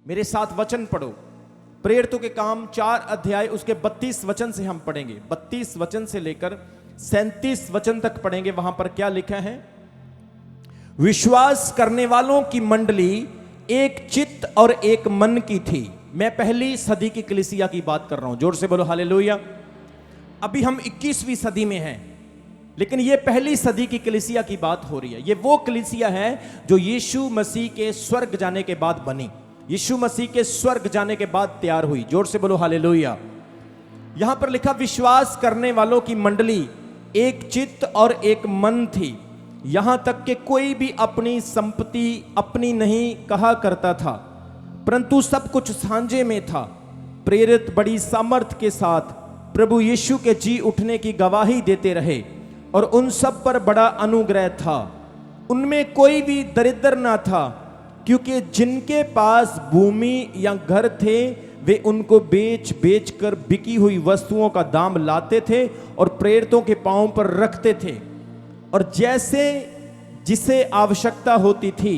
मेरे साथ वचन पढ़ो। प्रेरितों के काम 4 अध्याय उसके 32 वचन से हम पढ़ेंगे। 32 वचन से लेकर 37 वचन तक पढ़ेंगे। वहां पर क्या लिखा है? विश्वास करने वालों की मंडली एक चित्त और एक मन की थी। मैं पहली सदी की कलीसिया की बात कर रहा हूं। जोर से बोलो हालेलुया। अभी हम 21वीं सदी में हैं, लेकिन ये पहली सदी की कलीसिया की बात हो रही है। ये वो कलीसिया है जो यीशु मसीह के स्वर्ग जाने के बाद बनी, यीशु मसीह के स्वर्ग जाने के बाद तैयार हुई। जोर से बोलो हालेलुया। यहां पर लिखा विश्वास करने वालों की मंडली एक चित्त और एक मन थी। यहां तक कि कोई भी अपनी संपत्ति अपनी नहीं कहा करता था, परंतु सब कुछ साझे में था। प्रेरित बड़ी सामर्थ के साथ प्रभु यीशु के जी उठने की गवाही देते रहे और उन सब पर बड़ा अनुग्रह था। उनमें कोई भी दरिद्र ना था, क्योंकि जिनके पास भूमि या घर थे वे उनको बेच बेच कर बिकी हुई वस्तुओं का दाम लाते थे और प्रेरितों के पांव पर रखते थे, और जैसे जिसे आवश्यकता होती थी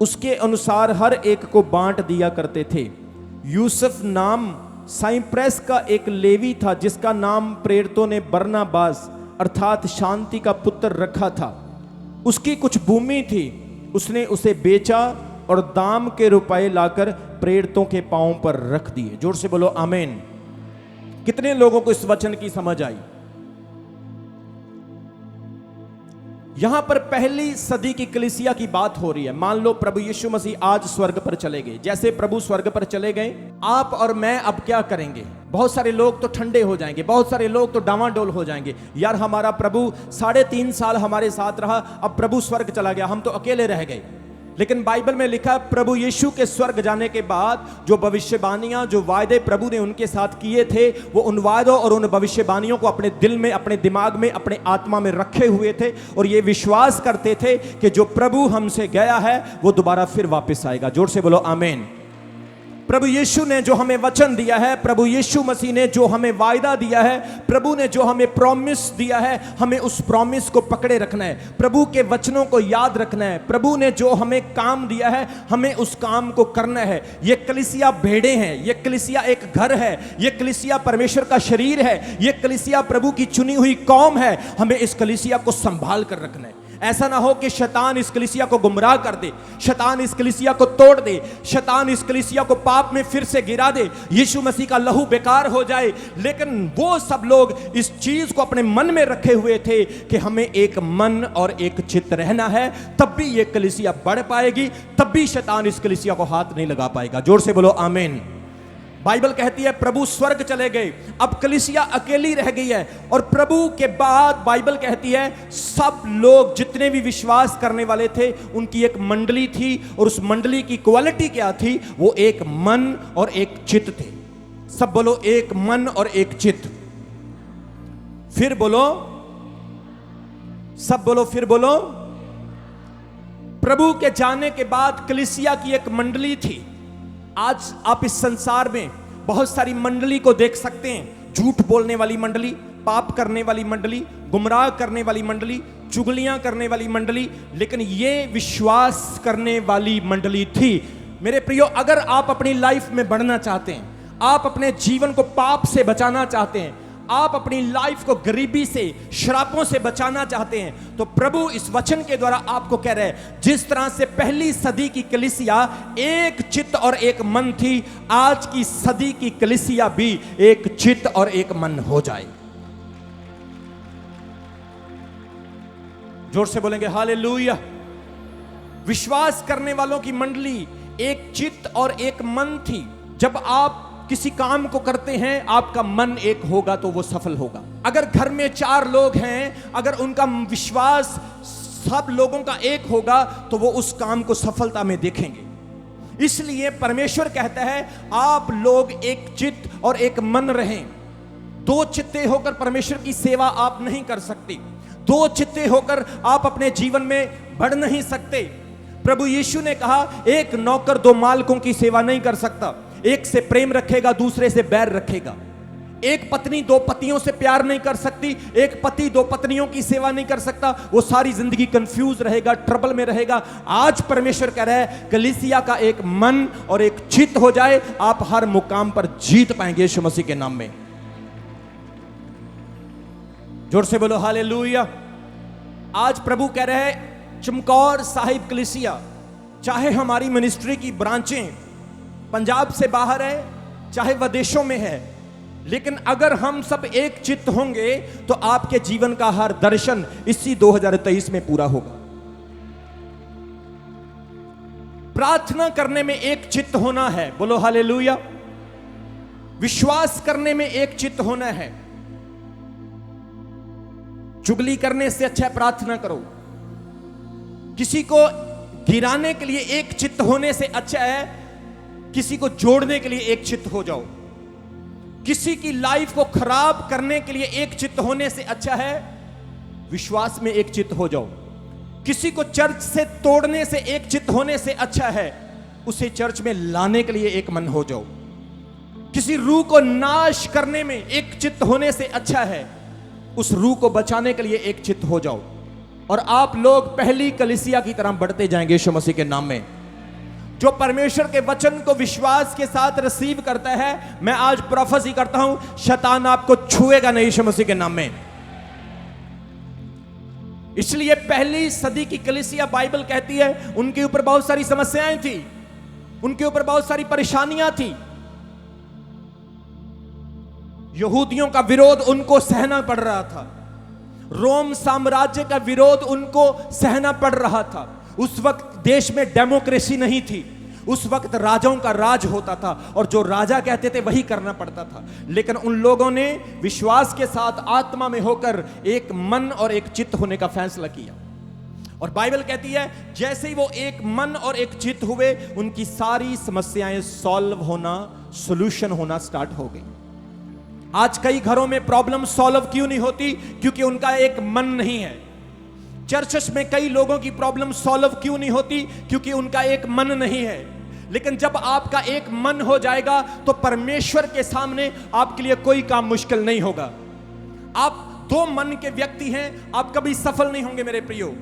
उसके अनुसार हर एक को बांट दिया करते थे। यूसुफ नाम साइप्रस का एक लेवी था, जिसका नाम प्रेरितों ने बरनबास अर्थात शांति का पुत्र रखा था। उसकी कुछ भूमि थी, उसने उसे बेचा और दाम के रुपए लाकर प्रेरितों के पांव पर रख दिए। जोर से बोलो आमीन। कितने लोगों को इस वचन की समझ आई? यहां पर पहली सदी की कलीसिया की बात हो रही है। मान लो प्रभु यीशु मसीह आज स्वर्ग पर चले गए। जैसे प्रभु स्वर्ग पर चले गए, आप और मैं अब क्या करेंगे? बहुत सारे लोग तो ठंडे हो जाएंगे, बहुत सारे लोग तो डावाडोल हो जाएंगे। यार हमारा प्रभु 3.5 साल हमारे साथ रहा, अब प्रभु स्वर्ग चला गया, हम तो अकेले रह गए। लेकिन बाइबल में लिखा प्रभु यीशु के स्वर्ग जाने के बाद जो भविष्यवाणियां, जो वायदे प्रभु ने उनके साथ किए थे, वो उन वायदों और उन भविष्यवाणियों को अपने दिल में, अपने दिमाग में, अपने आत्मा में रखे हुए थे और ये विश्वास करते थे कि जो प्रभु हमसे गया है वो दोबारा फिर वापस आएगा। जोर से बोलो आमीन। प्रभु यीशु ने जो हमें वचन दिया है, प्रभु यीशु मसीह ने जो हमें वायदा दिया है, प्रभु ने जो हमें प्रॉमिस दिया है, हमें उस प्रॉमिस को पकड़े रखना है, प्रभु के वचनों को याद रखना है। प्रभु ने जो हमें काम दिया है, हमें उस काम को करना है। ये कलीसिया भेड़ें हैं, ये कलीसिया एक घर है, ये कलीसिया परमेश्वर का शरीर है, ये कलीसिया प्रभु की चुनी हुई कौम है। हमें इस कलीसिया को संभाल कर रखना है। ऐसा ना हो कि शैतान इस कलीसिया को गुमराह कर दे, शैतान इस कलीसिया को तोड़ दे, शैतान इस कलीसिया को पाप में फिर से गिरा दे, यीशु मसीह का लहू बेकार हो जाए। लेकिन वो सब लोग इस चीज को अपने मन में रखे हुए थे कि हमें एक मन और एक चित्त रहना है, तब भी ये कलीसिया बढ़ पाएगी, तब भी शैतान इस कलीसिया को हाथ नहीं लगा पाएगा। जोर से बोलो आमीन। बाइबल कहती है प्रभु स्वर्ग चले गए, अब कलीसिया अकेली रह गई है, और प्रभु के बाद बाइबल कहती है सब लोग जितने भी विश्वास करने वाले थे उनकी एक मंडली थी, और उस मंडली की क्वालिटी क्या थी? वो एक मन और एक चित्त थे। सब बोलो एक मन और एक चित्त। फिर बोलो, सब बोलो, फिर बोलो। प्रभु के जाने के बाद कलीसिया की एक मंडली थी। आज आप इस संसार में बहुत सारी मंडली को देख सकते हैं। झूठ बोलने वाली मंडली, पाप करने वाली मंडली, गुमराह करने वाली मंडली, चुगलियां करने वाली मंडली, लेकिन ये विश्वास करने वाली मंडली थी। मेरे प्रियो, अगर आप अपनी लाइफ में बढ़ना चाहते हैं, आप अपने जीवन को पाप से बचाना चाहते हैं, आप अपनी लाइफ को गरीबी से, श्रापों से बचाना चाहते हैं, तो प्रभु इस वचन के द्वारा आपको कह रहे हैं, जिस तरह से पहली सदी की कलीसिया एक चित्त और एक मन थी, आज की सदी की कलीसिया भी एक चित्त और एक मन हो जाए। जोर से बोलेंगे हालेलुया। विश्वास करने वालों की मंडली एक चित्त और एक मन थी। जब आप किसी काम को करते हैं, आपका मन एक होगा तो वो सफल होगा। अगर घर में 4 लोग हैं, अगर उनका विश्वास सब लोगों का एक होगा तो वो उस काम को सफलता में देखेंगे। इसलिए परमेश्वर कहता है आप लोग एक चित्त और एक मन रहें। 2 चित्ते होकर परमेश्वर की सेवा आप नहीं कर सकते। 2 चित्ते होकर आप अपने जीवन में बढ़ नहीं सकते। प्रभु यीशु ने कहा एक नौकर 2 मालिकों की सेवा नहीं कर सकता। एक से प्रेम रखेगा, दूसरे से बैर रखेगा। एक पत्नी दो पतियों से प्यार नहीं कर सकती, एक पति दो पत्नियों की सेवा नहीं कर सकता, वो सारी जिंदगी कंफ्यूज रहेगा, ट्रबल में रहेगा। आज परमेश्वर कह रहा है कलीसिया का एक मन और एक चित्त हो जाए, आप हर मुकाम पर जीत पाएंगे यीशु मसीह के नाम में। जोर से बोलो हालेलुया। आज प्रभु कह रहे हैं चमकौर साहिब कलीसिया, चाहे हमारी मिनिस्ट्री की ब्रांचें पंजाब से बाहर है, चाहे विदेशों में है, लेकिन अगर हम सब एक चित्त होंगे तो आपके जीवन का हर दर्शन इसी 2023 में पूरा होगा। प्रार्थना करने में एक चित्त होना है, बोलो हालेलुया। विश्वास करने में एक चित्त होना है। चुगली करने से अच्छा प्रार्थना करो। किसी को गिराने के लिए एक चित्त होने से अच्छा है किसी को जोड़ने के लिए एक चित्त हो जाओ। किसी की लाइफ को खराब करने के लिए एक चित्त होने से अच्छा है विश्वास में एक चित्त हो जाओ। किसी को चर्च से तोड़ने से एक चित्त होने से अच्छा है उसे चर्च में लाने के लिए एक मन हो जाओ। किसी रूह को नाश करने में एक चित्त होने से अच्छा है उस रूह को बचाने के लिए एक चित्त हो जाओ। और आप लोग पहली कलीसिया की तरह बढ़ते जाएंगे यीशु मसीह के नाम में। जो परमेश्वर के वचन को विश्वास के साथ रिसीव करता है, मैं आज प्रोफेसी करता हूं शैतान आपको छुएगा नहीं यीशु मसीह के नाम में। इसलिए पहली सदी की कलीसिया बाइबल कहती है उनके ऊपर बहुत सारी समस्याएं थी, उनके ऊपर बहुत सारी परेशानियां थी। यहूदियों का विरोध उनको सहना पड़ रहा था, रोम साम्राज्य का विरोध उनको सहना पड़ रहा था। उस वक्त देश में डेमोक्रेसी नहीं थी, उस वक्त राजाओं का राज होता था और जो राजा कहते थे वही करना पड़ता था। लेकिन उन लोगों ने विश्वास के साथ आत्मा में होकर एक मन और एक चित्त होने का फैसला किया। और बाइबल कहती है जैसे ही वो एक मन और एक चित्त हुए उनकी सारी समस्याएं सॉल्व होना, सॉल्यूशन होना स्टार्ट हो गई। आज कई घरों में प्रॉब्लम सॉल्व क्यों नहीं होती? क्योंकि उनका एक मन नहीं है। चर्चेस में कई लोगों की प्रॉब्लम सॉल्व क्यों नहीं होती? क्योंकि उनका एक मन नहीं है। लेकिन जब आपका एक मन हो जाएगा तो परमेश्वर के सामने आपके लिए कोई काम मुश्किल नहीं होगा। आप दो मन के व्यक्ति हैं, आप कभी सफल नहीं होंगे मेरे प्रियो।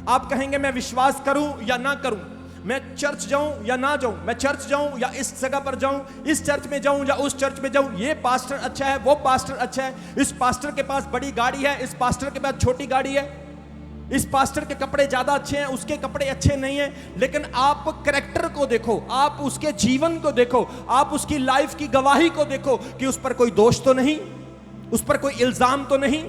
आप कहेंगे मैं विश्वास करूं या ना करूं, मैं चर्च जाऊं या ना जाऊं, मैं चर्च जाऊं या इस जगह पर जाऊं, इस चर्च में जाऊं या उस चर्च में जाऊं, ये पास्टर अच्छा है, वो पास्टर अच्छा है, इस पास्टर के पास बड़ी गाड़ी है, इस पास्टर के पास छोटी गाड़ी है, इस पास्टर के कपड़े ज्यादा अच्छे हैं, उसके कपड़े अच्छे नहीं हैं। लेकिन आप कैरेक्टर को देखो, आप उसके जीवन को देखो, आप उसकी लाइफ की गवाही को देखो कि उस पर कोई दोष तो नहीं, उस पर कोई इल्जाम तो नहीं,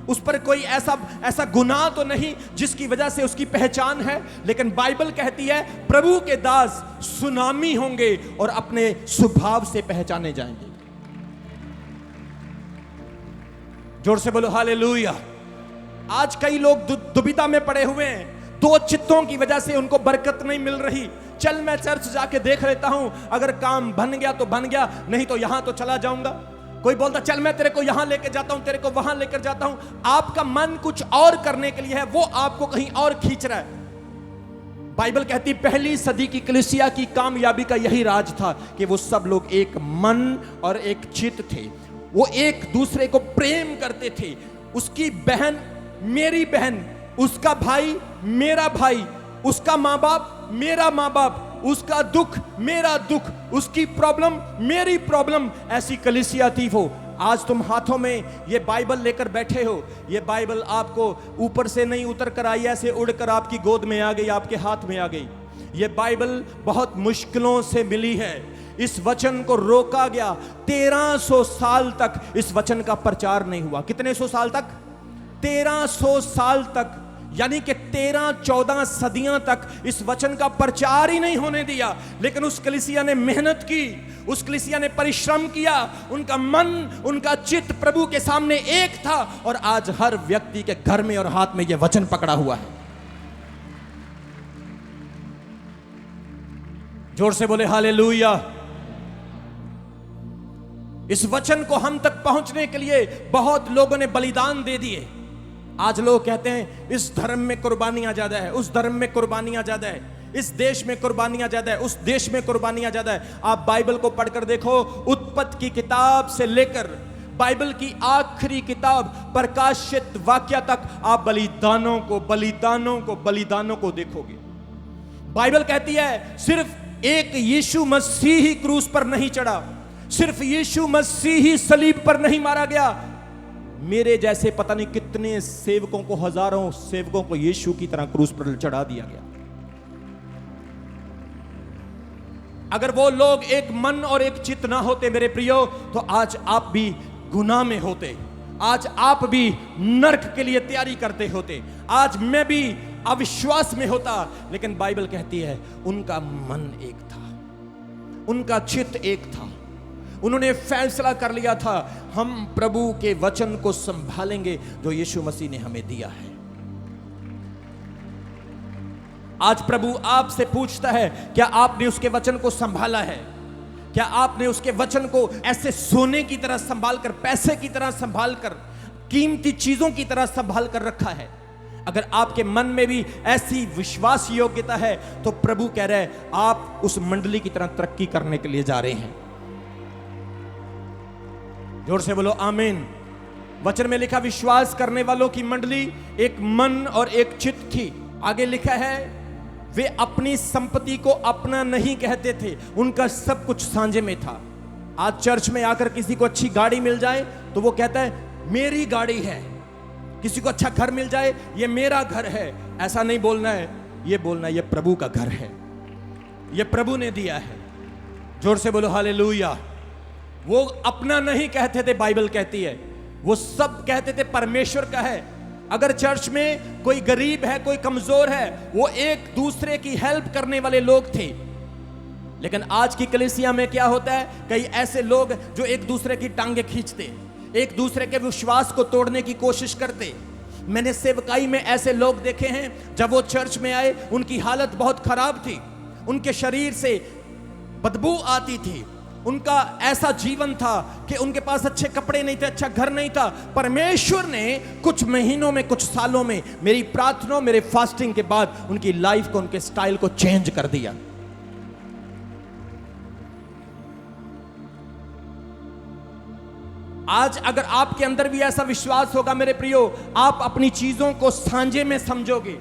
उस पर कोई ऐसा गुनाह तो नहीं जिसकी वजह से उसकी पहचान है। लेकिन बाइबल कहती है प्रभु के दास सुनामी होंगे और अपने स्वभाव से पहचाने जाएंगे। जोर से बोलो हालेलुया। आज कई लोग दुविधा में पड़े हुए हैं, दो चित्तों की वजह से उनको बरकत नहीं मिल रही। चल मैं चर्च जाके देख लेता हूं, अगर काम बन गया तो बन गया, नहीं तो यहां तो चला जाऊंगा। कोई बोलता चल मैं तेरे को यहां लेकर जाता हूं, तेरे को वहां लेकर जाता हूं। आपका मन कुछ और करने के लिए है, वो आपको कहीं और खींच रहा है। बाइबल कहती पहली सदी की कलीसिया की कामयाबी का यही राज था कि वो सब लोग एक मन और एक चित्त थे। वो एक दूसरे को प्रेम करते थे। उसकी बहन मेरी बहन, उसका भाई मेरा भाई, उसका माँ बाप मेरा माँ बाप, उसका दुख मेरा दुख, उसकी प्रॉब्लम मेरी प्रॉब्लम। ऐसी कलीसिया थी वो। आज तुम हाथों में ये बाइबल लेकर बैठे हो, ये बाइबल आपको ऊपर से नहीं उतर कर आई, ऐसे उड़कर आपकी गोद में आ गई, आपके हाथ में आ गई। ये बाइबल बहुत मुश्किलों से मिली है। इस वचन को रोका गया, 1300 साल तक इस वचन का प्रचार नहीं हुआ। कितने सौ साल तक? 1300 साल तक, यानी कि 13-14 सदियां तक इस वचन का प्रचार ही नहीं होने दिया। लेकिन उस कलीसिया ने मेहनत की, उस कलीसिया ने परिश्रम किया, उनका मन, उनका चित्त प्रभु के सामने एक था। और आज हर व्यक्ति के घर में और हाथ में यह वचन पकड़ा हुआ है। जोर से बोले हालेलुया। इस वचन को हम तक पहुंचने के लिए बहुत लोगों ने बलिदान दे दिए। आज लोग कहते हैं इस धर्म में कुर्बानियां ज्यादा है, उस धर्म में कुर्बानियां ज्यादा है, इस देश में कुर्बानियां ज्यादा है, उस देश में कुर्बानियां ज्यादा है। आप बाइबल को पढ़कर देखो, उत्पत्ति की किताब से लेकर बाइबल की आखिरी किताब प्रकाशित वाक्य तक आप बलिदानों को देखोगे। बाइबल कहती है सिर्फ एक यीशु मसीह ही क्रूस पर नहीं चढ़ा, सिर्फ यीशु मसीह ही सलीब पर नहीं मारा गया, मेरे जैसे पता नहीं कितने सेवकों को, हजारों सेवकों को यीशु की तरह क्रूस पर चढ़ा दिया गया। अगर वो लोग एक मन और एक चित्त ना होते मेरे प्रियो, तो आज आप भी गुनाह में होते, आज आप भी नरक के लिए तैयारी करते होते, आज मैं भी अविश्वास में होता। लेकिन बाइबल कहती है उनका मन एक था, उनका चित्त एक था, उन्होंने फैसला कर लिया था हम प्रभु के वचन को संभालेंगे जो यीशु मसीह ने हमें दिया है। आज प्रभु आपसे पूछता है, क्या आपने उसके वचन को संभाला है? क्या आपने उसके वचन को ऐसे सोने की तरह संभाल कर, पैसे की तरह संभाल कर, कीमती चीजों की तरह संभाल कर रखा है? अगर आपके मन में भी ऐसी विश्वास योग्यता है तो प्रभु कह रहे हैं आप उस मंडली की तरह तरक्की करने के लिए जा रहे हैं। जोर से बोलो आमीन। वचन में लिखा विश्वास करने वालों की मंडली एक मन और एक चित्त थी। आगे लिखा है वे अपनी संपत्ति को अपना नहीं कहते थे, उनका सब कुछ सांझे में था। आज चर्च में आकर किसी को अच्छी गाड़ी मिल जाए तो वो कहता है मेरी गाड़ी है, किसी को अच्छा घर मिल जाए ये मेरा घर है। ऐसा नहीं बोलना है, ये बोलना है ये प्रभु का घर है, ये प्रभु ने दिया है। जोर से बोलो हालेलुया। वो अपना नहीं कहते थे, बाइबल कहती है वो सब कहते थे परमेश्वर का है। अगर चर्च में कोई गरीब है, कोई कमजोर है, वो एक दूसरे की हेल्प करने वाले लोग थे। लेकिन आज की कलीसिया में क्या होता है, कई ऐसे लोग जो एक दूसरे की टांगे खींचते, एक दूसरे के विश्वास को तोड़ने की कोशिश करते। मैंने सेवकाई में ऐसे लोग देखे हैं, जब वो चर्च में आए उनकी हालत बहुत खराब थी, उनके शरीर से बदबू आती थी, उनका ऐसा जीवन था कि उनके पास अच्छे कपड़े नहीं थे, अच्छा घर नहीं था। परमेश्वर ने कुछ महीनों में, कुछ सालों में, मेरी प्रार्थना, मेरे फास्टिंग के बाद उनकी लाइफ को, उनके स्टाइल को चेंज कर दिया। आज अगर आपके अंदर भी ऐसा विश्वास होगा मेरे प्रियो, आप अपनी चीजों को सांझे में समझोगे।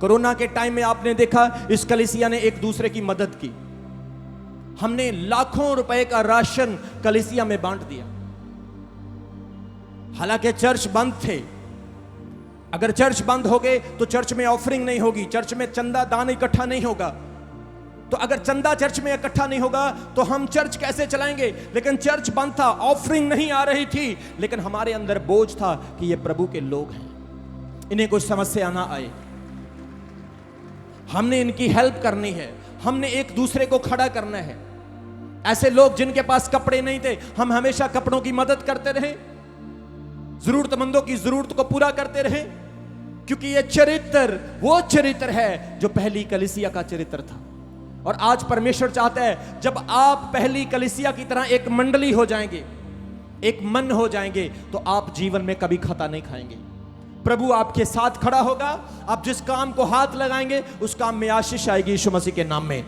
कोरोना के टाइम में आपने देखा इस कलीसिया ने एक दूसरे की मदद की। हमने लाखों रुपए का राशन कलीसिया में बांट दिया। हालांकि चर्च बंद थे, अगर चर्च बंद हो गए तो चर्च में ऑफरिंग नहीं होगी, चर्च में चंदा दान इकट्ठा नहीं होगा। तो अगर चंदा चर्च में इकट्ठा नहीं होगा तो हम चर्च कैसे चलाएंगे? लेकिन चर्च बंद था, ऑफरिंग नहीं आ रही थी, लेकिन हमारे अंदर बोझ था कि ये प्रभु के लोग हैं, इन्हें कोई समस्या ना आए, हमने इनकी हेल्प करनी है, हमने एक दूसरे को खड़ा करना है। ऐसे लोग जिनके पास कपड़े नहीं थे, हम हमेशा कपड़ों की मदद करते रहे, जरूरतमंदों की जरूरत को पूरा करते रहे, क्योंकि यह चरित्र वो चरित्र है जो पहली कलीसिया का चरित्र था। और आज परमेश्वर चाहता है जब आप पहली कलीसिया की तरह एक मंडली हो जाएंगे, एक मन हो जाएंगे, तो आप जीवन में कभी खता नहीं खाएंगे। प्रभु आपके साथ खड़ा होगा, आप जिस काम को हाथ लगाएंगे उस काम में आशीष आएगी यीशु मसीह के नाम में।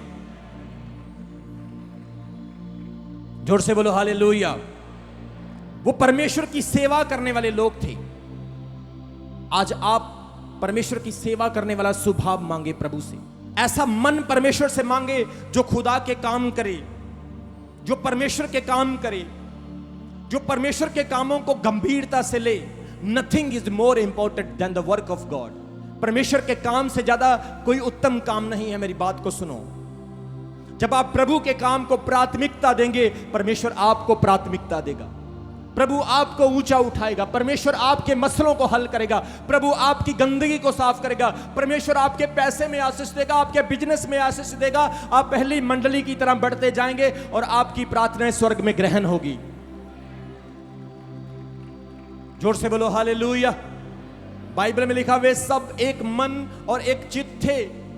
जोर से बोलो हालेलुया। वो परमेश्वर की सेवा करने वाले लोग थे। आज आप परमेश्वर की सेवा करने वाला स्वभाव मांगे प्रभु से, ऐसा मन परमेश्वर से मांगे जो खुदा के काम करे, जो परमेश्वर के काम करे, जो परमेश्वर के कामों को गंभीरता से ले। Nothing is more important than the work of God. परमेश्वर के काम से ज्यादा कोई उत्तम काम नहीं है। मेरी बात को सुनो, जब आप प्रभु के काम को प्राथमिकता देंगे, परमेश्वर आपको प्राथमिकता देगा, प्रभु आपको ऊंचा उठाएगा, परमेश्वर आपके मसलों को हल करेगा, प्रभु आपकी गंदगी को साफ करेगा, परमेश्वर आपके पैसे में आशीष देगा, आपके बिजनेस में आशीष देगा। आप पहली मंडली की तरह बढ़ते जाएंगे और आपकी प्रार्थनाएं स्वर्ग में ग्रहण होगी। जोर से बोलो हालेलुया। बाइबल में लिखा वे सब एक मन और एक चित्त थे,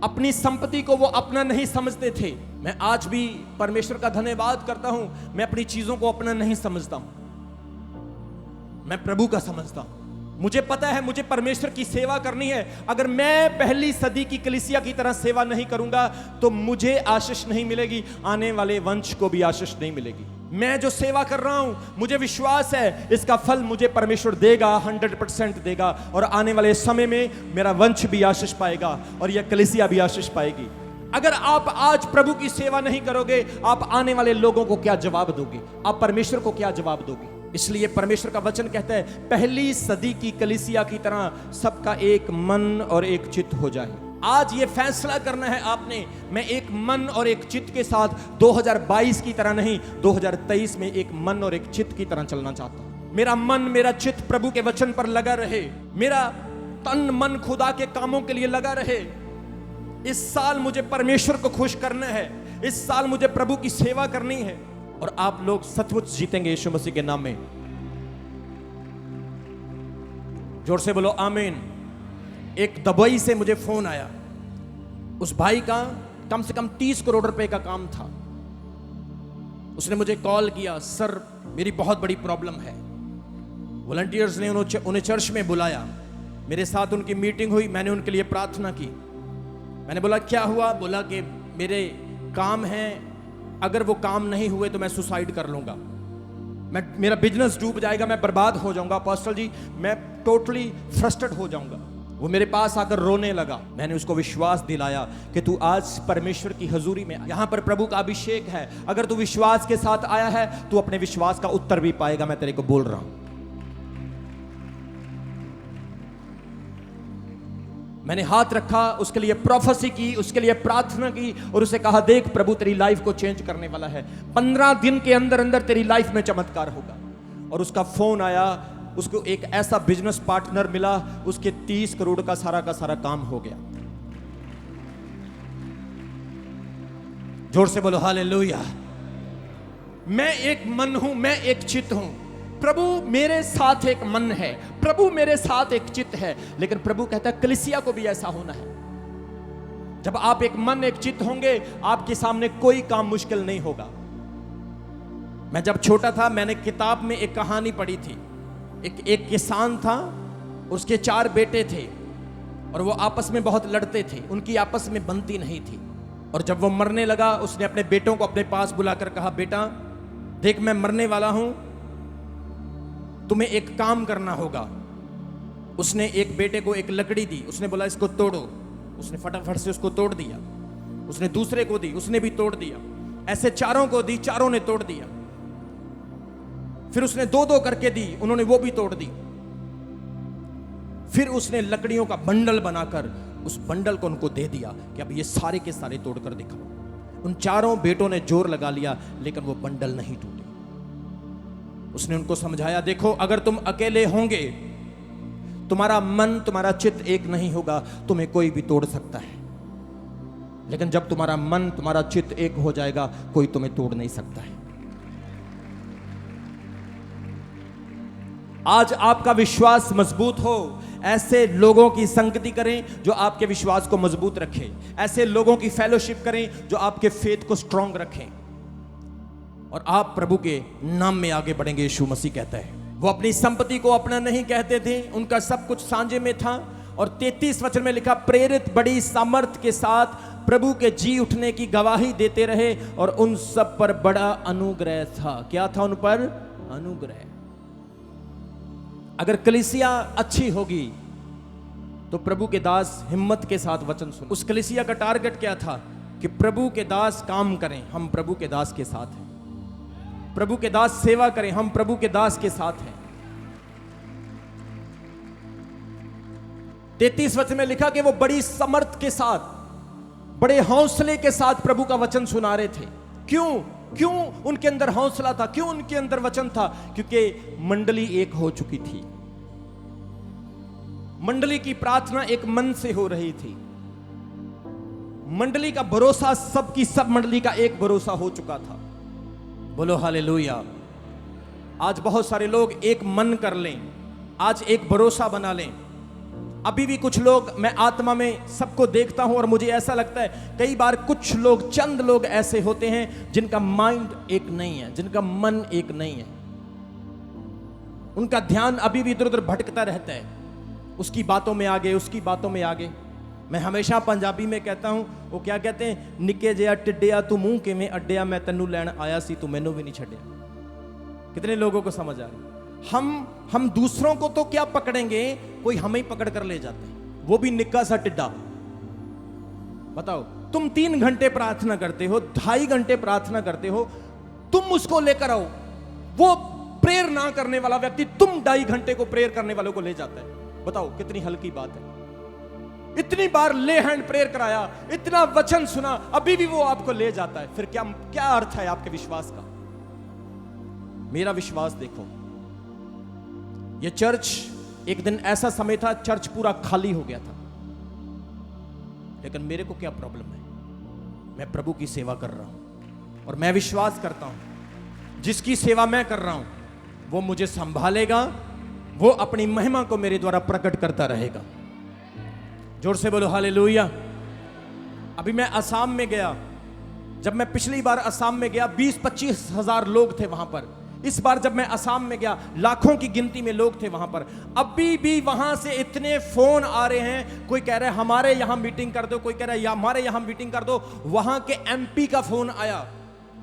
अपनी संपत्ति को वो अपना नहीं समझते थे। मैं आज भी परमेश्वर का धन्यवाद करता हूं, मैं अपनी चीजों को अपना नहीं समझता हूं, मैं प्रभु का समझता हूं। मुझे पता है मुझे परमेश्वर की सेवा करनी है। अगर मैं पहली सदी की कलीसिया की तरह सेवा नहीं करूंगा तो मुझे आशीष नहीं मिलेगी, आने वाले वंश को भी आशीष नहीं मिलेगी। मैं जो सेवा कर रहा हूं, मुझे विश्वास है इसका फल मुझे परमेश्वर देगा, 100% देगा, और आने वाले समय में मेरा वंश भी आशीष पाएगा और यह कलीसिया भी आशीष पाएगी। अगर आप आज प्रभु की सेवा नहीं करोगे, आप आने वाले लोगों को क्या जवाब दोगे? आप परमेश्वर को क्या जवाब दोगे? इसलिए परमेश्वर का वचन कहता है, पहली सदी की कलीसिया की तरह सबका एक मन और एक चित्त हो जाए। आज ये फैसला करना है आपने, मैं एक मन और एक चित्त के साथ 2022 की तरह नहीं, 2023 में एक मन और एक चित्त की तरह चलना चाहता हूं। मेरा मन, मेरा चित्त प्रभु के वचन पर लगा रहे, मेरा तन मन खुदा के कामों के लिए लगा रहे। इस साल मुझे परमेश्वर को खुश करना है, इस साल मुझे प्रभु की सेवा करनी है, और आप लोग सचमुच जीतेंगे यीशु मसीह के नाम में। जोर से बोलो आमीन। एक दुबई से मुझे फोन आया, उस भाई का कम से कम 30 करोड़ रुपए का काम था। उसने मुझे कॉल किया, सर मेरी बहुत बड़ी प्रॉब्लम है। वॉलंटियर्स ने उन्हें चर्च में बुलाया, मेरे साथ उनकी मीटिंग हुई, मैंने उनके लिए प्रार्थना की। मैंने बोला क्या हुआ? बोला कि मेरे काम है, अगर वो काम नहीं हुए तो मैं सुसाइड कर लूंगा, मेरा बिजनेस डूब जाएगा, मैं बर्बाद हो जाऊंगा, अपोस्टल जी मैं टोटली फ्रस्ट्रेट हो जाऊंगा। वो मेरे पास आकर रोने लगा। मैंने उसको विश्वास दिलाया कि तू आज परमेश्वर की हजूरी में, यहां पर प्रभु का अभिषेक है, अगर तू विश्वास के साथ आया है तू अपने विश्वास का उत्तर भी पाएगा, मैं तेरे को बोल रहा हूं। मैंने हाथ रखा, उसके लिए प्रोफेसी की, उसके लिए प्रार्थना की, और उसे कहा देख प्रभु तेरी लाइफ को चेंज करने वाला है, 15 दिन के अंदर अंदर तेरी लाइफ में चमत्कार होगा। और उसका फोन आया, उसको एक ऐसा बिजनेस पार्टनर मिला, उसके 30 करोड़ का सारा काम हो गया। जोर से बोलो हालेलुया। मैं एक मन हूं, मैं एक चित्त हूं। प्रभु मेरे साथ एक मन है, प्रभु मेरे साथ एक चित्त है, लेकिन प्रभु कहता है कलीसिया को भी ऐसा होना है। जब आप एक मन एक चित्त होंगे, आपके सामने कोई काम मुश्किल नहीं होगा। मैं जब छोटा था, मैंने किताब में एक कहानी पढ़ी थी। एक किसान था, उसके 4 बेटे थे, और वो आपस में बहुत लड़ते थे, उनकी आपस में बनती नहीं थी। और जब वो मरने लगा, उसने अपने बेटों को अपने पास बुलाकर कहा, बेटा देख मैं मरने वाला हूं, तुम्हें एक काम करना होगा। उसने एक बेटे को एक लकड़ी दी, उसने बोला इसको तोड़ो, उसने फटाफट से उसको तोड़ दिया। उसने दूसरे को दी, उसने भी तोड़ दिया। ऐसे चारों को दी, चारों ने तोड़ दिया। फिर उसने 2-2 करके दी, उन्होंने वो भी तोड़ दी। फिर उसने लकड़ियों का बंडल बनाकर उस बंडल को उनको दे दिया कि अब ये सारे के सारे तोड़कर दिखाओ। उन चारों बेटों ने जोर लगा लिया, लेकिन वो बंडल नहीं टूटे। उसने उनको समझाया, देखो अगर तुम अकेले होंगे, तुम्हारा मन तुम्हारा चित्त एक नहीं होगा, तुम्हें कोई भी तोड़ सकता है, लेकिन जब तुम्हारा मन तुम्हारा चित्त एक हो जाएगा, कोई तुम्हें तोड़ नहीं सकता है। आज आपका विश्वास मजबूत हो, ऐसे लोगों की संगति करें जो आपके विश्वास को मजबूत रखें। ऐसे लोगों की फेलोशिप करें जो आपके फेथ को स्ट्रांग रखें, और आप प्रभु के नाम में आगे बढ़ेंगे। यीशु मसीह कहता है, वो अपनी संपत्ति को अपना नहीं कहते थे, उनका सब कुछ सांझे में था। और 33 वचन में लिखा, प्रेरित बड़ी सामर्थ के साथ प्रभु के जी उठने की गवाही देते रहे, और उन सब पर बड़ा अनुग्रह था। क्या था उन पर? अनुग्रह। अगर कलीसिया अच्छी होगी तो प्रभु के दास हिम्मत के साथ वचन सुन। उस कलीसिया का टारगेट क्या था? कि प्रभु के दास काम करें, हम प्रभु के दास के साथ हैं। प्रभु के दास सेवा करें, हम प्रभु के दास के साथ हैं। 33 वचन में लिखा कि वो बड़ी समर्थ के साथ, बड़े हौसले के साथ प्रभु का वचन सुना रहे थे। क्यों उनके अंदर हौसला था? क्यों उनके अंदर वचन था? क्योंकि मंडली एक हो चुकी थी। मंडली की प्रार्थना एक मन से हो रही थी। मंडली का भरोसा, सबकी सब मंडली का एक भरोसा हो चुका था। बोलो हालेलुया। आज बहुत सारे लोग एक मन कर लें, आज एक भरोसा बना लें। अभी भी कुछ लोग, मैं आत्मा में सबको देखता हूं, और मुझे ऐसा लगता है कई बार कुछ लोग, चंद लोग ऐसे होते हैं जिनका माइंड एक नहीं है, जिनका मन एक नहीं है। उनका ध्यान अभी भी इधर उधर भटकता रहता है, उसकी बातों में आगे, उसकी बातों में आगे। मैं हमेशा पंजाबी में कहता हूं, वो क्या कहते हैं, निके जिहा टिड्डिया तू मुंह किवें अड्डिया, मैं तैनू लैण आया सी तू मैनू भी नहीं छड्डिया। कितने लोगों को समझ आ रही? हम दूसरों को तो क्या पकड़ेंगे, कोई हमें ही पकड़ कर ले जाते हैं, वो भी निक्का सा टिड्डा। बताओ, तुम 3 घंटे प्रार्थना करते हो, 2.5 घंटे प्रार्थना करते हो, तुम उसको लेकर आओ, वो प्रेयर ना करने वाला व्यक्ति तुम 2.5 घंटे को प्रेयर करने वालों को ले जाता है। बताओ कितनी हल्की बात है। इतनी बार ले हैंड प्रेयर कराया, इतना वचन सुना, अभी भी वो आपको ले जाता है। फिर क्या क्या अर्थ है आपके विश्वास का? मेरा विश्वास देखो, ये चर्च, एक दिन ऐसा समय था चर्च पूरा खाली हो गया था, लेकिन मेरे को क्या प्रॉब्लम है? मैं प्रभु की सेवा कर रहा हूं और मैं विश्वास करता हूं जिसकी सेवा मैं कर रहा हूं वो मुझे संभालेगा, वो अपनी महिमा को मेरे द्वारा प्रकट करता रहेगा। जोर से बोलो हालेलुया। अभी मैं असम में गया, जब मैं पिछली बार असम में गया 20-25 हजार लोग थे वहां पर। इस बार जब मैं असम में गया लाखों की गिनती में लोग थे वहां पर। अभी भी वहां से इतने फोन आ रहे हैं, कोई कह रहा है हमारे यहां मीटिंग कर दो, कोई कह रहा है हमारे यहां मीटिंग कर दो। वहां के एमपी का फोन आया,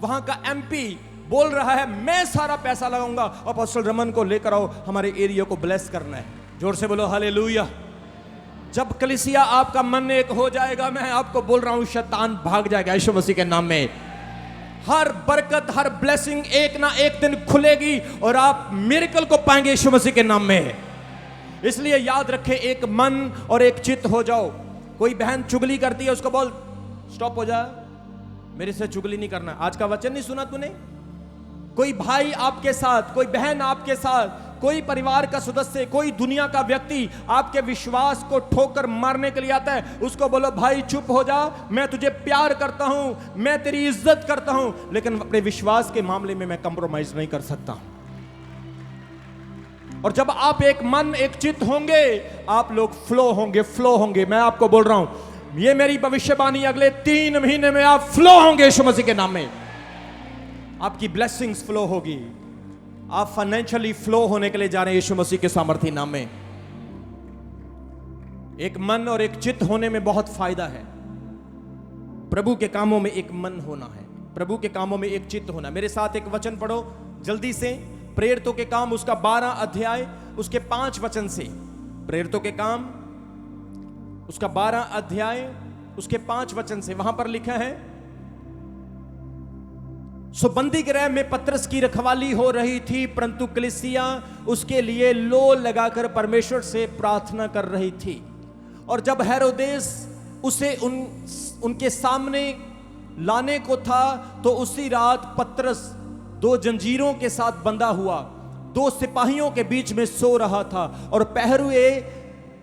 वहां का एमपी बोल रहा है मैं सारा पैसा लगाऊंगा, अपोस्टल रमन को लेकर आओ, हमारे एरिया को ब्लेस करना है। जोर से बोलो हालेलुया। जब कलीसिया आपका मन एक हो जाएगा, मैं आपको बोल रहा हूं शैतान भाग जाएगा यीशु मसीह के नाम में। हर बरकत, हर ब्लेसिंग एक ना एक दिन खुलेगी और आप मिरेकल को पाएंगे यीशु मसीह के नाम में। इसलिए याद रखें, एक मन और एक चित्त हो जाओ। कोई बहन चुगली करती है, उसको बोल स्टॉप हो जा, मेरे से चुगली नहीं करना। आज का वचन नहीं सुना तूने? कोई भाई आपके साथ, कोई बहन आपके साथ, कोई परिवार का सदस्य, कोई दुनिया का व्यक्ति आपके विश्वास को ठोकर मारने के लिए आता है, उसको बोलो भाई चुप हो जा, मैं तुझे प्यार करता हूं, मैं तेरी इज्जत करता हूं, लेकिन अपने विश्वास के मामले में मैं कंप्रोमाइज नहीं कर सकता। और जब आप एक मन एक चित्त होंगे, आप लोग फ्लो होंगे। मैं आपको बोल रहा हूं, ये मेरी भविष्यवाणी, अगले 3 महीने में आप फ्लो होंगे यीशु मसीह के नाम में। आपकी ब्लेसिंग्स फ्लो होगी, आप फाइनेंशियली फ्लो होने के लिए जा रहे हैं यीशु मसीह के सामर्थी नाम में। एक मन और एक चित्त होने में बहुत फायदा है। प्रभु के कामों में एक मन होना है, प्रभु के कामों में एक चित्त होना। मेरे साथ एक वचन पढ़ो जल्दी से, प्रेरितों के काम उसका 12 अध्याय उसके 5 वचन से। प्रेरितों के काम उसका 12 अध्याय उसके 5 वचन से, वहां पर लिखा है, सो बंदी गृह में पतरस की रखवाली हो रही थी, परंतु कलीसिया उसके लिए लो लगाकर परमेश्वर से प्रार्थना कर रही थी। और जब हेरोदेस उसे उनके सामने लाने को था, तो उसी रात पतरस 2 जंजीरों के साथ बंधा हुआ 2 सिपाहियों के बीच में सो रहा था, और पहरुए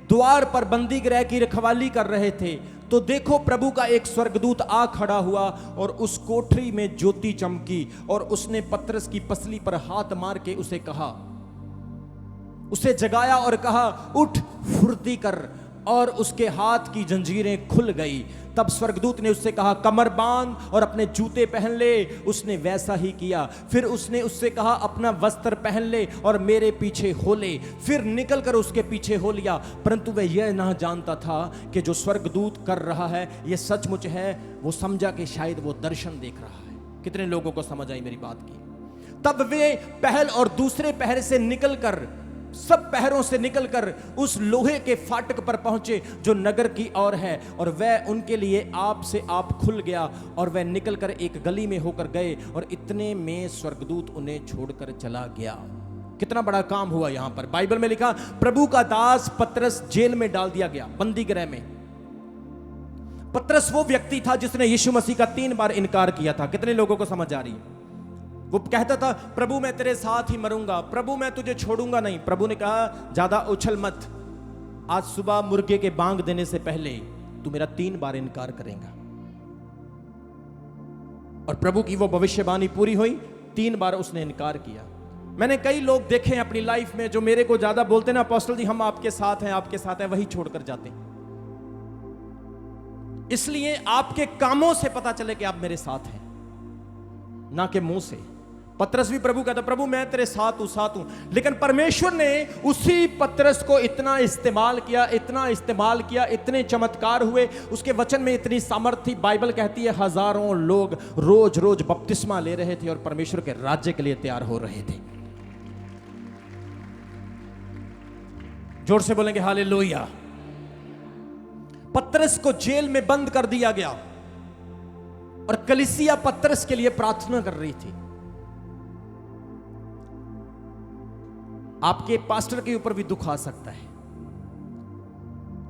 द्वार पर बंदी गृह की रखवाली कर रहे थे। तो देखो प्रभु का एक स्वर्गदूत आ खड़ा हुआ और उस कोठरी में ज्योति चमकी, और उसने पतरस की पसली पर हाथ मार के उसे कहा, उसे जगाया और कहा उठ फुर्ती कर, और उसके हाथ की जंजीरें खुल गई। तब स्वर्गदूत ने उससे कहा कमर बांध और अपने जूते पहन ले। उसने वैसा ही किया। फिर उसने उससे कहा अपना वस्त्र पहन ले और मेरे पीछे हो ले। फिर निकलकर उसके पीछे हो लिया, परंतु वह यह ना जानता था कि जो स्वर्गदूत कर रहा है यह सचमुच है। वो समझा कि शायद वो दर्शन देख रहा है। कितने लोगों को समझ आई मेरी बात की? तब वे पहल और दूसरे पहर से निकलकर, सब पहरों से निकलकर उस लोहे के फाटक पर पहुंचे जो नगर की ओर है, और वह उनके लिए आप से आप खुल गया, और वह निकलकर एक गली में होकर गए, और इतने में स्वर्गदूत उन्हें छोड़कर चला गया। कितना बड़ा काम हुआ यहां पर। बाइबल में लिखा प्रभु का दास पतरस जेल में डाल दिया गया, बंदी गृह में। पतरस वो व्यक्ति था जिसने यीशु मसीह का 3 बार इनकार किया था। कितने लोगों को समझ आ रही है? वो कहता था प्रभु मैं तेरे साथ ही मरूंगा, प्रभु मैं तुझे छोड़ूंगा नहीं। प्रभु ने कहा ज्यादा उछल मत, आज सुबह मुर्गे के बांग देने से पहले तू मेरा 3 बार इनकार करेगा। और प्रभु की वो भविष्यवाणी पूरी हुई, 3 बार उसने इनकार किया। मैंने कई लोग देखे हैं अपनी लाइफ में जो मेरे को ज्यादा बोलते ना, अपोस्टल जी हम आपके साथ हैं, आपके साथ हैं, वही छोड़कर जाते हैं। इसलिए आपके कामों से पता चले कि आप मेरे साथ हैं, ना कि मुंह से। पतरस भी प्रभु कहता प्रभु मैं तेरे साथ हूं, लेकिन परमेश्वर ने उसी पतरस को इतना इस्तेमाल किया, इतने चमत्कार हुए, उसके वचन में इतनी सामर्थ्य थी। बाइबल कहती है हजारों लोग रोज रोज बपतिस्मा ले रहे थे और परमेश्वर के राज्य के लिए तैयार हो रहे थे। जोर से बोलेंगे हालेलुया। पतरस को जेल में बंद कर दिया गया और कलीसिया पतरस के लिए प्रार्थना कर रही थी। आपके पास्टर के ऊपर भी दुख आ सकता है,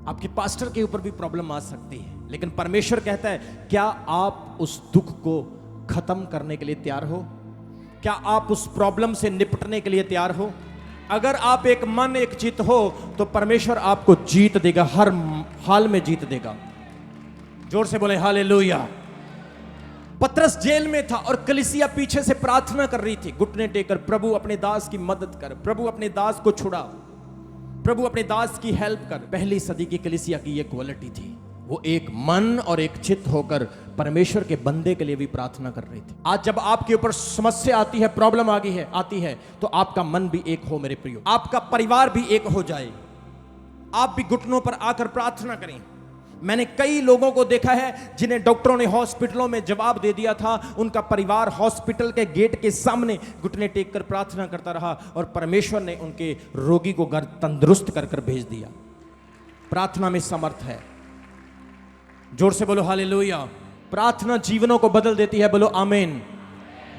आपके पास्टर के ऊपर भी प्रॉब्लम आ सकती है, लेकिन परमेश्वर कहता है क्या आप उस दुख को खत्म करने के लिए तैयार हो? क्या आप उस प्रॉब्लम से निपटने के लिए तैयार हो? अगर आप एक मन एक चित्त हो तो परमेश्वर आपको जीत देगा, हर हाल में जीत देगा। जोर से बोले हालेलुया। पतरस जेल में था और कलीसिया पीछे से प्रार्थना कर रही थी, घुटने टेकर, प्रभु अपने दास की मदद कर, प्रभु अपने दास को छुड़ा, प्रभु अपने दास की हेल्प कर। पहली सदी की कलीसिया की यह क्वालिटी थी, वो एक मन और एक चित्त होकर परमेश्वर के बंदे के लिए भी प्रार्थना कर रही थी। आज जब आपके ऊपर समस्या आती है, प्रॉब्लम आती है तो आपका मन भी एक हो मेरे प्रियो, आपका परिवार भी एक हो जाए, आप भी घुटनों पर आकर प्रार्थना करें। मैंने कई लोगों को देखा है जिन्हें डॉक्टरों ने हॉस्पिटलों में जवाब दे दिया था, उनका परिवार हॉस्पिटल के गेट के सामने घुटने टेक कर प्रार्थना करता रहा और परमेश्वर ने उनके रोगी को घर तंदुरुस्त कर कर भेज दिया। प्रार्थना में समर्थ है। जोर से बोलो हालेलुया। प्रार्थना जीवनों को बदल देती है, बोलो आमीन।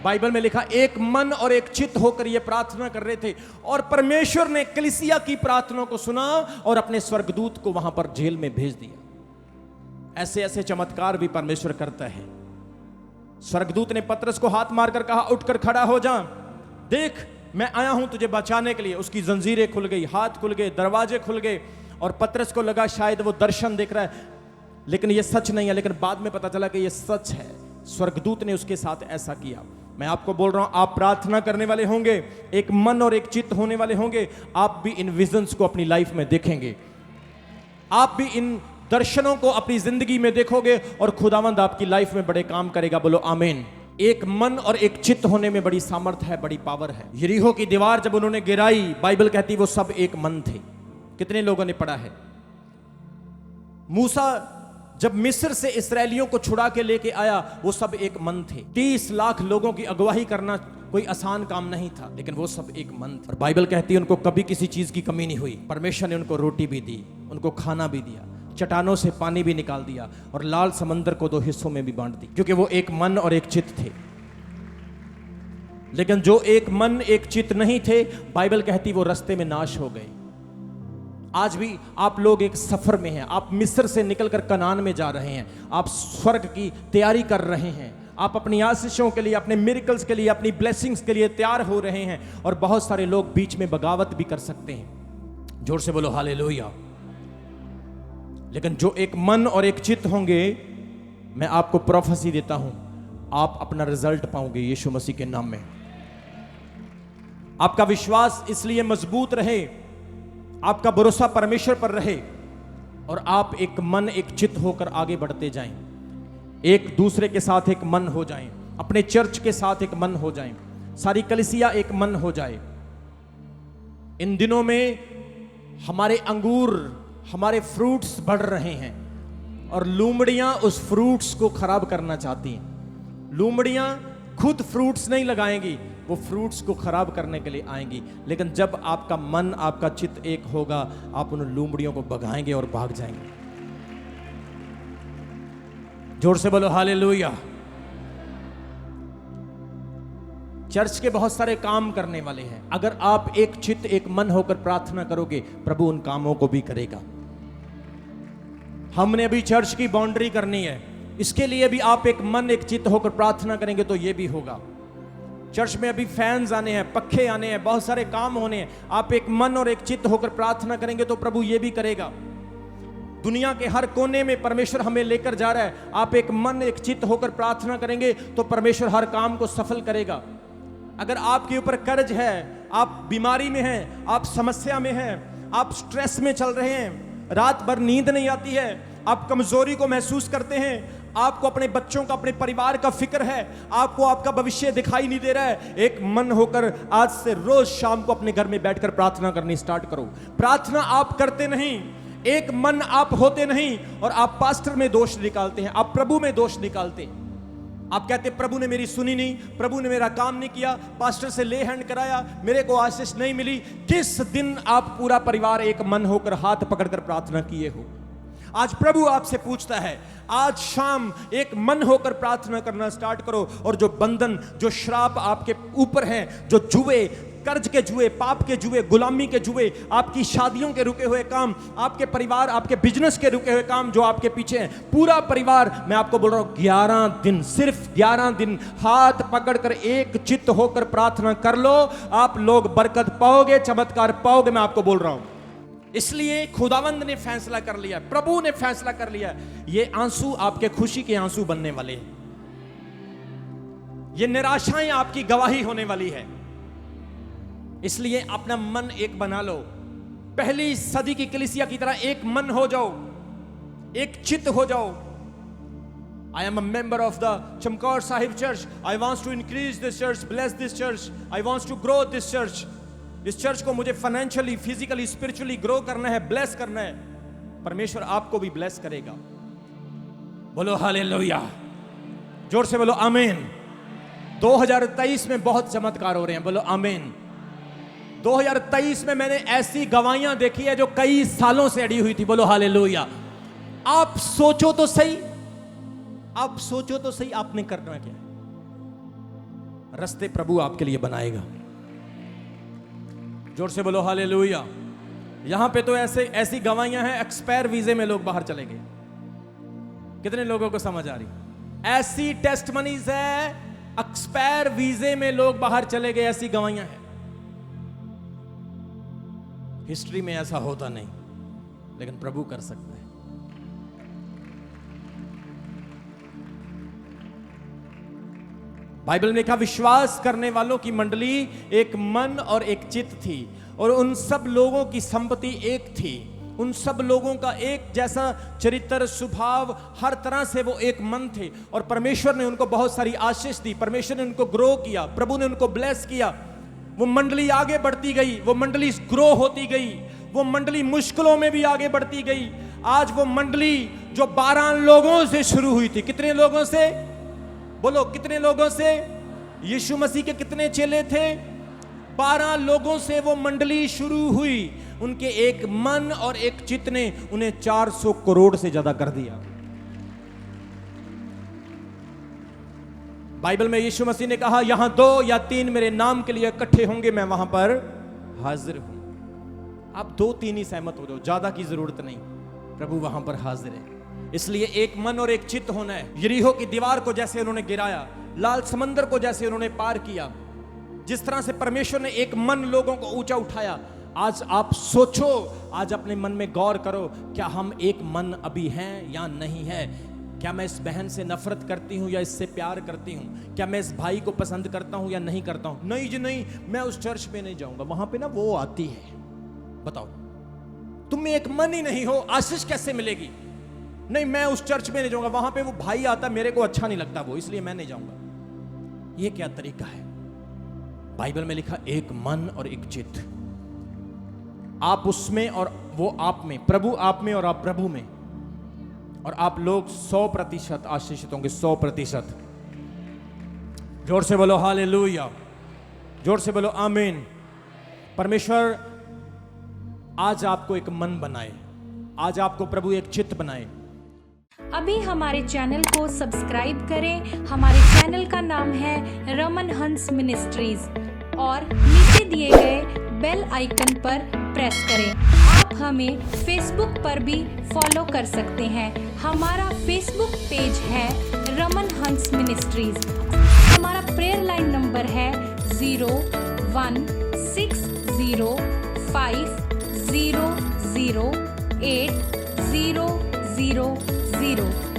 बाइबल में लिखा एक मन और एक चित्त होकर ये प्रार्थना कर रहे थे और परमेश्वर ने कलीसिया की प्रार्थना को सुना और अपने स्वर्गदूत को वहां पर जेल में भेज दिया। ऐसे ऐसे चमत्कार भी परमेश्वर करता है। स्वर्गदूत ने पतरस को हाथ मारकर कहा उठकर खड़ा हो जा, देख मैं आया हूं तुझे बचाने के लिए। उसकी जंजीरें खुल गई, हाथ खुल गए, दरवाजे खुल गए और पतरस को लगा शायद वो दर्शन देख रहा है, लेकिन ये सच नहीं है। लेकिन बाद में पता चला कि ये सच है, स्वर्गदूत ने उसके साथ ऐसा किया। मैं आपको बोल रहा हूं, आप प्रार्थना करने वाले होंगे, एक मन और एक चित्त होने वाले होंगे, आप भी इन विजन्स को अपनी लाइफ में देखेंगे, आप भी इन दर्शनों को अपनी जिंदगी में देखोगे और खुदावंद आपकी लाइफ में बड़े काम करेगा, बोलो आमीन। एक मन और एक चित्त होने में बड़ी सामर्थ है, बड़ी पावर है। यरीहो की दीवार जब उन्होंने गिराई, बाइबल कहती वो सब एक मन थे। कितने लोगों ने पढ़ा है? मूसा जब मिस्र से इस्राएलियों को छुड़ा के लेके आया, वो सब एक मन थे। 30 लाख लोगों की अगुवाई करना कोई आसान काम नहीं था, लेकिन वो सब एक मन थे। और बाइबल कहती है उनको कभी किसी चीज की कमी नहीं हुई। परमेश्वर ने उनको रोटी भी दी, उनको खाना भी दिया, चट्टानों से पानी भी निकाल दिया और लाल समंदर को 2 हिस्सों में भी बांट दी, क्योंकि वो एक मन और एक चित्त थे। लेकिन जो एक मन एक चित्त नहीं थे, बाइबल कहती वो रास्ते में नाश हो गए। आज भी आप लोग एक सफर में हैं, आप मिस्र से निकलकर कनान में जा रहे हैं, आप स्वर्ग की तैयारी कर रहे हैं, आप अपनी आशीषों के लिए, अपने मिरेकल्स के लिए, अपनी ब्लेसिंग्स के लिए तैयार हो रहे हैं। और बहुत सारे लोग बीच में बगावत भी कर सकते हैं। जोर से बोलो हालेलुया। लेकिन जो एक मन और एक चित्त होंगे, मैं आपको प्रोफेसी देता हूं, आप अपना रिजल्ट पाओगे यीशु मसीह के नाम में। आपका विश्वास इसलिए मजबूत रहे, आपका भरोसा परमेश्वर पर रहे और आप एक मन एक चित्त होकर आगे बढ़ते जाएं, एक दूसरे के साथ एक मन हो जाएं, अपने चर्च के साथ एक मन हो जाएं, सारी कलीसिया एक मन हो जाए। इन दिनों में हमारे अंगूर, हमारे फ्रूट्स बढ़ रहे हैं और लूमड़ियां उस फ्रूट्स को खराब करना चाहती हैं। लूमड़ियां खुद फ्रूट्स नहीं लगाएंगी, वो फ्रूट्स को खराब करने के लिए आएंगी। लेकिन जब आपका मन आपका चित्त एक होगा, आप उन लूमड़ियों को भगाएंगे और भाग जाएंगे। जोर से बोलो हालेलुया। चर्च के बहुत सारे काम करने वाले हैं, अगर आप एक चित्त एक मन होकर प्रार्थना करोगे, प्रभु उन कामों को भी करेगा। हमने अभी चर्च की बाउंड्री करनी है, इसके लिए भी आप एक मन एक चित्त होकर प्रार्थना करेंगे तो ये भी होगा। चर्च में अभी फैंस आने हैं, पक्खे आने हैं, बहुत सारे काम होने हैं, आप एक मन और एक चित्त होकर प्रार्थना करेंगे तो प्रभु ये भी करेगा। दुनिया के हर कोने में परमेश्वर हमें लेकर जा रहा है, आप एक मन एक चित्त होकर प्रार्थना करेंगे तो परमेश्वर हर काम को सफल करेगा। अगर आपके ऊपर कर्ज है, आप बीमारी में हैं, आप समस्या में हैं, आप स्ट्रेस में चल रहे हैं, रात भर नींद नहीं आती है, आप कमजोरी को महसूस करते हैं, आपको अपने बच्चों का, अपने परिवार का फिक्र है, आपको आपका भविष्य दिखाई नहीं दे रहा है, एक मन होकर आज से रोज शाम को अपने घर में बैठकर प्रार्थना करनी स्टार्ट करो। प्रार्थना आप करते नहीं, एक मन आप होते नहीं और आप पास्टर में दोष निकालते हैं, आप प्रभु में दोष निकालते हैं। आप कहते प्रभु ने मेरी सुनी नहीं, प्रभु ने मेरा काम नहीं किया, पास्टर से ले हैंड कराया, मेरे को आशीष नहीं मिली। किस दिन आप पूरा परिवार एक मन होकर हाथ पकड़कर प्रार्थना किए हो? आज प्रभु आपसे पूछता है, आज शाम एक मन होकर प्रार्थना करना स्टार्ट करो, और जो बंधन, जो श्राप आपके ऊपर हैं, जो जुए, कर्ज के जुए, पाप के जुए, गुलामी के जुए, आपकी शादियों के रुके हुए काम, आपके परिवार, आपके बिजनेस के रुके हुए काम जो आपके पीछे हैं, पूरा परिवार, मैं आपको बोल रहा हूं 11 दिन, सिर्फ 11 दिन हाथ पकड़कर एक चित्त होकर प्रार्थना कर लो, आप लोग बरकत पाओगे, चमत्कार पाओगे, मैं आपको बोल रहा हूं। इसलिए खुदावंद ने फैसला कर लिया, प्रभु ने फैसला कर लिया, ये आंसू आपके खुशी के आंसू बनने वाले हैं, ये निराशाएं आपकी गवाही होने वाली है। इसलिए अपना मन एक बना लो, पहली सदी की कलीसिया की तरह एक मन हो जाओ, एक चित्त हो जाओ। I am a member of the Chamkaur Sahib Church. I want to increase this church, bless this church. I want to grow this church. इस चर्च को मुझे फाइनेंशियली, फिजिकली, स्पिरिचुअली ग्रो करना है, ब्लेस करना है। परमेश्वर आपको भी ब्लेस करेगा। बोलो हालेलुया, जोर से बोलो आमीन। 2023 में बहुत चमत्कार हो रहे हैं, बोलो आमीन। 2023 में मैंने ऐसी गवाहियां देखी है जो कई सालों से अड़ी हुई थी, बोलो हालेलुया। आप सोचो तो सही, आप सोचो तो सही, आपने करना क्या है? रास्ते प्रभु आपके लिए बनाएगा। जोर से बोलो हालेलुया। यहां पे तो ऐसी गवाहियां हैं, एक्सपायर वीजे में लोग बाहर चले गए। कितने लोगों को समझ आ रही? ऐसी टेस्टमनीज है, एक्सपायर वीजे में लोग बाहर चले गए, ऐसी गवाहियां हैं। हिस्ट्री में ऐसा होता नहीं, लेकिन प्रभु कर सकता है। बाइबल में लिखा, विश्वास करने वालों की मंडली एक मन और एक चित्त थी, और उन सब लोगों की संपत्ति एक थी। उन सब लोगों का एक जैसा चरित्र, स्वभाव, हर तरह से वो एक मन थे, और परमेश्वर ने उनको बहुत सारी आशीष दी, परमेश्वर ने उनको ग्रो किया, प्रभु ने उनको ब्लेस किया। वो मंडली आगे बढ़ती गई, वो मंडली ग्रो होती गई, वो मंडली मुश्किलों में भी आगे बढ़ती गई। आज वो मंडली जो 12 लोगों से शुरू हुई थी, कितने लोगों से? बोलो कितने लोगों से? यीशु मसीह के कितने चेले थे? 12 लोगों से वो मंडली शुरू हुई। उनके एक मन और एक चित्त ने उन्हें 400 करोड़ से ज्यादा कर दिया। बाइबल में यीशु मसीह ने कहा, यहां 2 या 3 मेरे नाम के लिए इकट्ठे होंगे, मैं वहां पर हाजिर हूं। आप 2-3 ही सहमत हो जाओ, ज्यादा की जरूरत नहीं, प्रभु वहां पर हाजिर है। इसलिए एक मन और एक चित्त होना है। यरीहो की दीवार को जैसे उन्होंने गिराया, लाल समंदर को जैसे उन्होंने पार किया, जिस तरह से परमेश्वर ने एक मन लोगों को ऊंचा उठाया, आज आप सोचो, आज अपने मन में गौर करो, क्या हम एक मन अभी हैं या नहीं है? क्या मैं इस बहन से नफरत करती हूं या इससे प्यार करती हूं? क्या मैं इस भाई को पसंद करता हूं या नहीं करता हूं? नहीं जी नहीं, मैं उस चर्च में नहीं जाऊंगा, वहां पे ना वो आती है। बताओ, तुम में एक मन ही नहीं हो, आशीष कैसे मिलेगी? नहीं, मैं उस चर्च में नहीं जाऊंगा, वहां पे वो भाई आता, मेरे को अच्छा नहीं लगता वो, इसलिए मैं नहीं जाऊंगा। ये क्या तरीका है? बाइबल में लिखा, एक मन और एक चित्त। आप उसमें और वो आप में, प्रभु आप में और आप प्रभु में, और आप लोग 100% आशीषित होंगे, 100%। जोर से बोलो हालेलुया, जोर से बोलो आमीन। परमेश्वर आज आपको एक मन बनाए, आज आपको प्रभु एक चित्त बनाए। अभी हमारे चैनल को सब्सक्राइब करें। हमारे चैनल का नाम है रमन हंस मिनिस्ट्रीज, और नीचे दिए गए बेल आइकन पर प्रेस करें। आप हमें फेसबुक पर भी फॉलो कर सकते हैं। हमारा फेसबुक पेज है रमन हंस मिनिस्ट्रीज। हमारा प्रेयर लाइन नंबर है 0160500800.